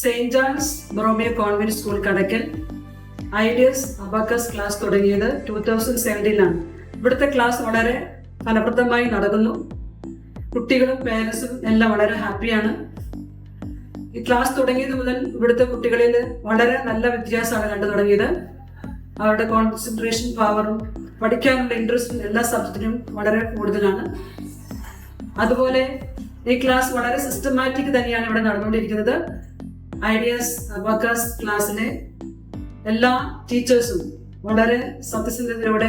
Saint John's Borromeo Convent School Kadakkal Ideas Abacus class തുടങ്ങിയത് 2017 ഇവിടുത്തെ class വളരെ ഫലപ്രദമായി നടക്കുന്നു. കുട്ടികളും പേരൻസും എല്ലാം വളരെ ഹാപ്പിയാണ്. ഈ ക്ലാസ് തുടങ്ങിയത് മുതൽ ഇവിടുത്തെ കുട്ടികളിൽ വളരെ നല്ല വ്യത്യാസമാണ് കണ്ടു തുടങ്ങിയത്. അവരുടെ കോൺസെൻട്രേഷൻ പവറും പഠിക്കാനുള്ള ഇൻട്രസ്റ്റും എല്ലാ സബ്ജക്റ്റിനും വളരെ കൂടുതലാണ്. അതുപോലെ ഈ ക്ലാസ് വളരെ സിസ്റ്റമാറ്റിക് തന്നെയാണ് ഇവിടെ നടന്നുകൊണ്ടിരിക്കുന്നത്. ഐഡിയാസ് അബാക്കസ് ക്ലാസ്സിലെ എല്ലാ ടീച്ചേഴ്സും വളരെ സത്യസന്ധതയോടെ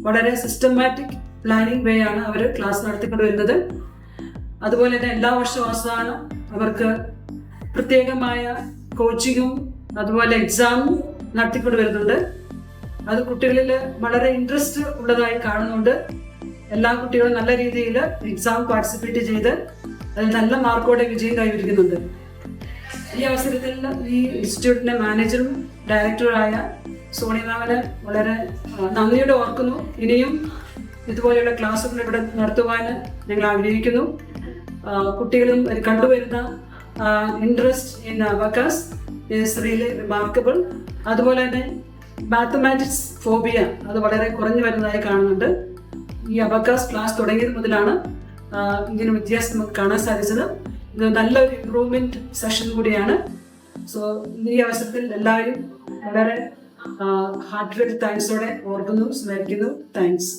വളരെ സിസ്റ്റമാറ്റിക് പ്ലാനിങ് വേ ആണ് അവർ ക്ലാസ് നടത്തിക്കൊണ്ട് വരുന്നത്. അതുപോലെ തന്നെ എല്ലാ വർഷവും അവസാനം അവർക്ക് പ്രത്യേകമായ കോച്ചിങ്ങും അതുപോലെ എക്സാമും നടത്തിക്കൊണ്ട് വരുന്നുണ്ട്. അത് കുട്ടികളിൽ വളരെ ഇൻട്രസ്റ്റ് ഉള്ളതായി കാണുന്നുണ്ട്. എല്ലാ കുട്ടികളും നല്ല രീതിയിൽ എക്സാം പാർട്ടിസിപ്പേറ്റ് ചെയ്ത് അതിൽ നല്ല മാർക്കോടെ വിജയം കൈവരിക്കുന്നുണ്ട്. ഈ അവസരത്തിൽ ഈ ഇൻസ്റ്റിറ്റ്യൂട്ടിന്റെ മാനേജറും ഡയറക്ടറുമായ സോണിയ മാമിനെ വളരെ നന്ദിയോടെ ഓർക്കുന്നു. ഇനിയും ഇതുപോലെയുള്ള ക്ലാസ്സുകൾ ഇവിടെ നടത്തുവാൻ ഞങ്ങൾ ആഗ്രഹിക്കുന്നു. കുട്ടികളും കണ്ടുവരുന്ന interest in abacus is really remarkable. അതുപോലെ തന്നെ മാത്തമാറ്റിക്സ് ഫോബിയ അത് വളരെ കുറഞ്ഞു വരുന്നതായി കാണുന്നുണ്ട്. ഈ അബാക്കസ് ക്ലാസ് തുടങ്ങിയത് മുതലാണ് ഇങ്ങനെ വ്യത്യാസം നമുക്ക് കാണാൻ സാധിച്ചത്. ഇത് നല്ലൊരു ഇംപ്രൂവ്മെന്റ് സെഷൻ കൂടിയാണ്. സോ ഈ അവസരത്തിൽ എല്ലാവരും വളരെ ഹാർട്ട് താങ്ക്സോടെ ഓർക്കുന്നു, സ്മരിക്കുന്നു. താങ്ക്സ്.